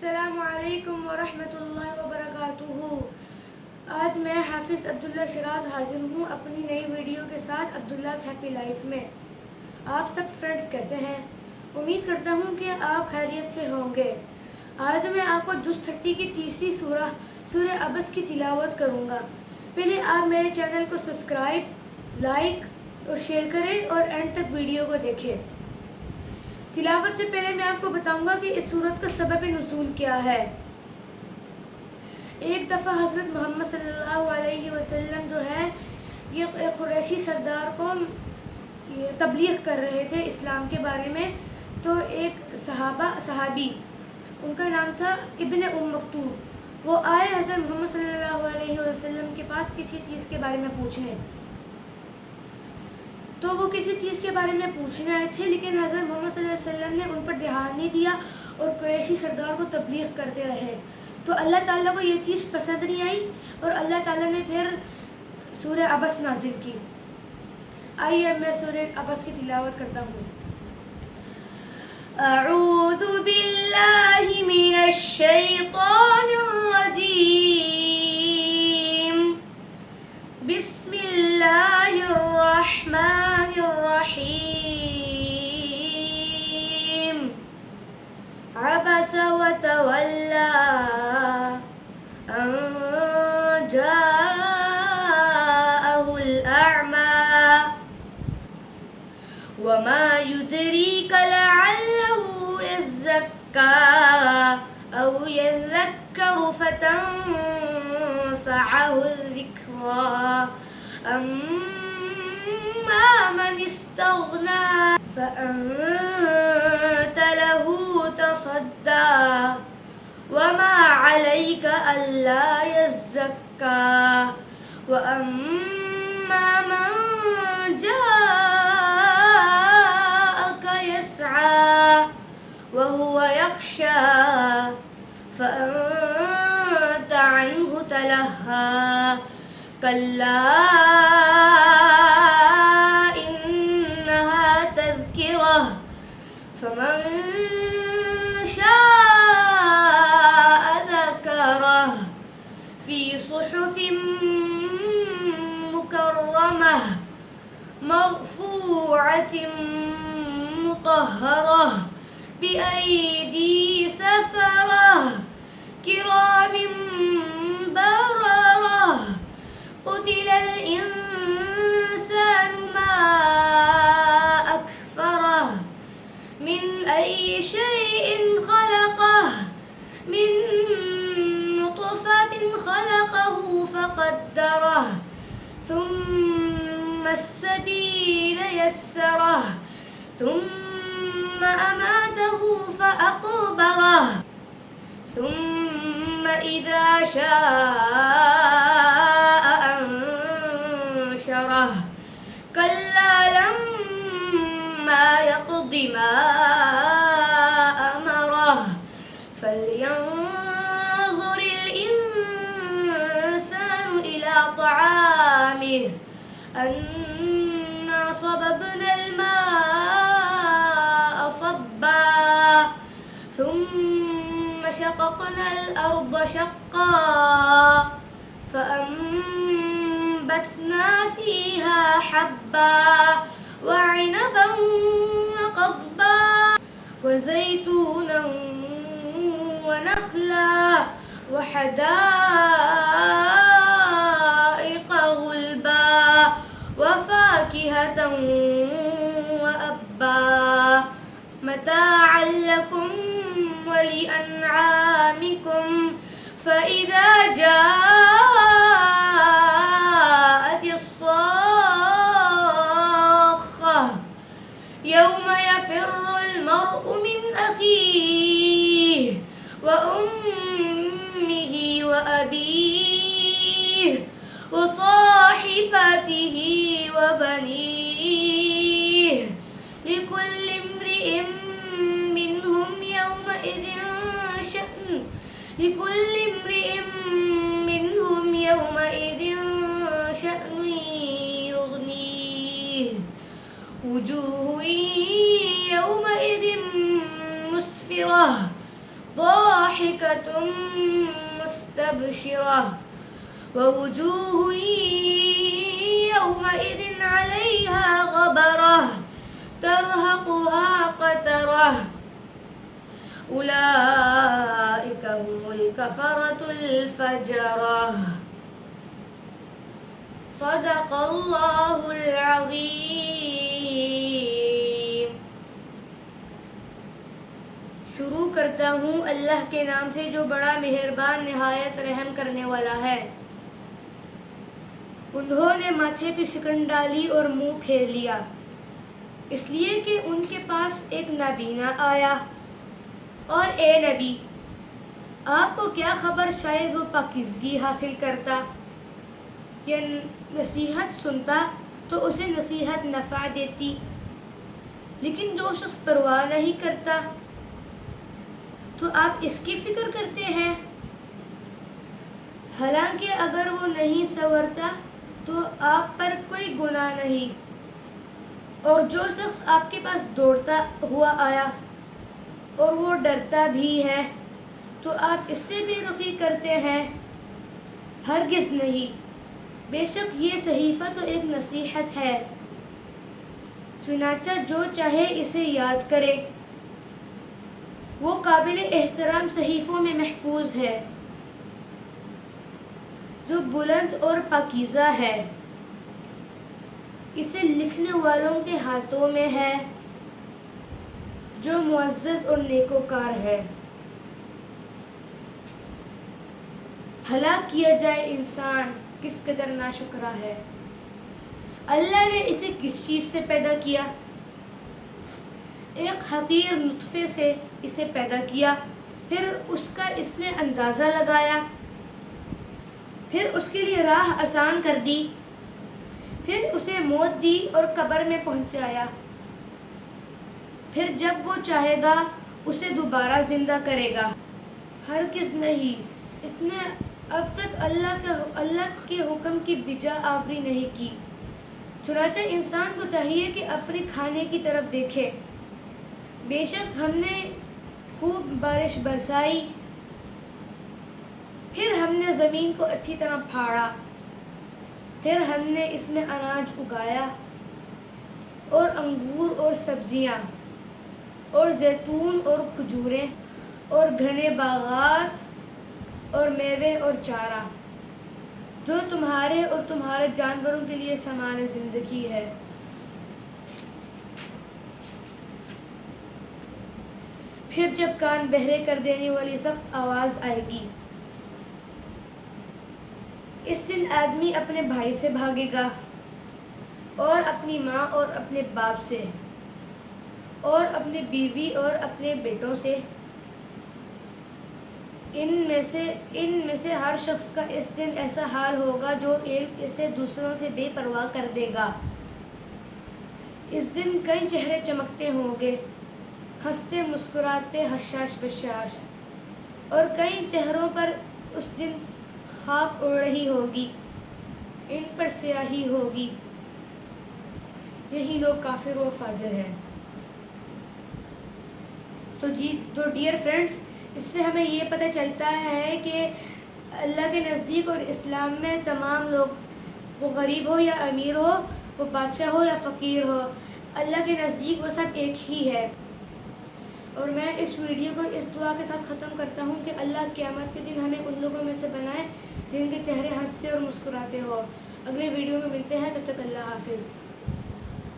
السلام علیکم ورحمۃ اللہ وبرکاتہ۔ آج میں حافظ عبداللہ شیراز حاضر ہوں اپنی نئی ویڈیو کے ساتھ عبداللہ's ہیپی لائف میں۔ آپ سب فرینڈز کیسے ہیں؟ امید کرتا ہوں کہ آپ خیریت سے ہوں گے۔ آج میں آپ کو جز 30 کی تیسری سورہ عبس کی تلاوت کروں گا۔ پہلے آپ میرے چینل کو سبسکرائب، لائک اور شیئر کریں اور اینڈ تک ویڈیو کو دیکھیں۔ تلاوت سے پہلے میں آپ کو بتاؤں گا کہ اس سورت کا سبب نزول کیا ہے۔ ایک دفعہ حضرت محمد صلی اللہ علیہ وسلم جو ہے یہ قریشی سردار کو تبلیغ کر رہے تھے اسلام کے بارے میں، تو ایک صحابی ان کا نام تھا ابن مکتوم، وہ آئے حضرت محمد صلی اللہ علیہ وسلم کے پاس کسی چیز کے بارے میں پوچھنے۔ تو وہ کسی چیز کے بارے میں پوچھنے آئے تھے، لیکن حضرت محمد صلی اللہ علیہ وسلم نے ان پر دھیان نہیں دیا اور قریشی سردار کو تبلیغ کرتے رہے۔ تو اللہ تعالیٰ کو یہ چیز پسند نہیں آئی اور اللہ تعالیٰ نے پھر سورہ عبس نازل کی۔ آئیے میں سورہ عبس کی تلاوت کرتا ہوں۔ اعوذ باللہ من الشیطان الرجیم، بسم اللہ الرحمن الرحیم۔ عبس وتولى أن جاءه الأعمى وما يدريك لعله يزكى أو يذكر فتنفعه الذكرى أما من استغنى فأنت له تصدى وما عليك ألا يزكى وأما من جاءك يسعى وهو يخشى فأنت عنه تلهى كلا إنها تذكرة فمن شاء ذكره في صحف مكرمة مرفوعة مطهرة بأيدي سفرة كرام بررة قتل الإنسان ما أكفره من أي شيء خلقه من نطفة خلقه فقدره ثم السبيل يسره ثم أماته فأقبره ثم إذا شاء أنشره كلا لما يقض ما أمره فلينظر الإنسان إلى طعامه أنا صببنا الماء صبا ثم شققنا الأرض شقا فأنبتنا فيها حبا وعنبا وقضبا وزيتونا ونخلا وحدائق غلبا وفاكهة وأبا متاعا لكم ولأنعامكم فإذا جاءت الصاخة يوم يفر المرء من أخيه وأمه وأبيه وصاحبته وبنيه لكل امرئ منهم يومئذ شأن يغنيه وجوه يومئذ مسفرة ضاحكة ضاحكة مستبشرة ووجوه يومئذ عليها غبرة ترهقها قترة أولئك هم الكفرة الفجرة صدق اللہ العظیم۔ شروع کرتا ہوں اللہ کے نام سے جو بڑا مہربان نہایت رحم کرنے والا ہے۔ انہوں نے ماتھے پہ شکن ڈالی اور منہ پھیر لیا، اس لیے کہ ان کے پاس ایک نابینا آیا، اور اے نبی آپ کو کیا خبر، شاید وہ پاکیزگی حاصل کرتا یا نصیحت سنتا تو اسے نصیحت نفع دیتی، لیکن جو شخص پرواہ نہیں کرتا تو آپ اس کی فکر کرتے ہیں۔ حالانکہ اگر وہ نہیں سنورتا تو آپ پر کوئی گناہ نہیں، اور جو شخص آپ کے پاس دوڑتا ہوا آیا اور وہ ڈرتا بھی ہے تو آپ اس سے بے رخی کرتے ہیں؟ ہرگز نہیں، بے شک یہ صحیفہ تو ایک نصیحت ہے، چنانچہ جو چاہے اسے یاد کرے، وہ قابل احترام صحیفوں میں محفوظ ہے جو بلند اور پاکیزہ ہے، اسے لکھنے والوں کے ہاتھوں میں ہے جو معزز اور نیکوکار ہے۔ ہلاک کیا جائے انسان کس قدر ناشکرا ہے۔ اللہ نے اسے کس چیز سے پیدا کیا؟ ایک حقیر نطفے سے اسے پیدا کیا، پھر اس کا اس نے اندازہ لگایا، پھر اس کے لیے راہ آسان کر دی، پھر اسے موت دی اور قبر میں پہنچایا، پھر جب وہ چاہے گا اسے دوبارہ زندہ کرے گا۔ ہرگز نہیں، اس نے اب تک اللہ کے حکم کی بجا آوری نہیں کی۔ چنانچہ انسان کو چاہیے کہ اپنے کھانے کی طرف دیکھے۔ بے شک ہم نے خوب بارش برسائی، پھر ہم نے زمین کو اچھی طرح پھاڑا، پھر ہم نے اس میں اناج اگایا اور انگور اور سبزیاں اور زیتون اور کھجوریں اور گھنے باغات اور میوے اور چارہ، جو تمہارے اور تمہارے جانوروں کے لیے سامان زندگی ہے۔ پھر جب کان بہرے کر دینے والی سخت آواز آئے گی، اس دن آدمی اپنے بھائی سے بھاگے گا اور اپنی ماں اور اپنے باپ سے اور اپنے بیوی اور اپنے بیٹوں سے۔ ان میں سے ہر شخص کا اس دن ایسا حال ہوگا جو ایک سے دوسروں سے بے پرواہ کر دے گا۔ اس دن کئی چہرے چمکتے ہوں گے، ہنستے مسکراتے حشاش بشاش، اور کئی چہروں پر اس دن خاک اڑ رہی ہوگی، ان پر سیاہی ہوگی۔ یہی لوگ کافر و فاجر ہیں۔ تو ڈیئر فرینڈز، اس سے ہمیں یہ پتہ چلتا ہے کہ اللہ کے نزدیک اور اسلام میں تمام لوگ، وہ غریب ہو یا امیر ہو، وہ بادشاہ ہو یا فقیر ہو، اللہ کے نزدیک وہ سب ایک ہی ہے۔ اور میں اس ویڈیو کو اس دعا کے ساتھ ختم کرتا ہوں کہ اللہ قیامت کے دن ہمیں ان لوگوں میں سے بنائے جن کے چہرے ہنستے اور مسکراتے ہو۔ اگلے ویڈیو میں ملتے ہیں، تب تک اللہ حافظ۔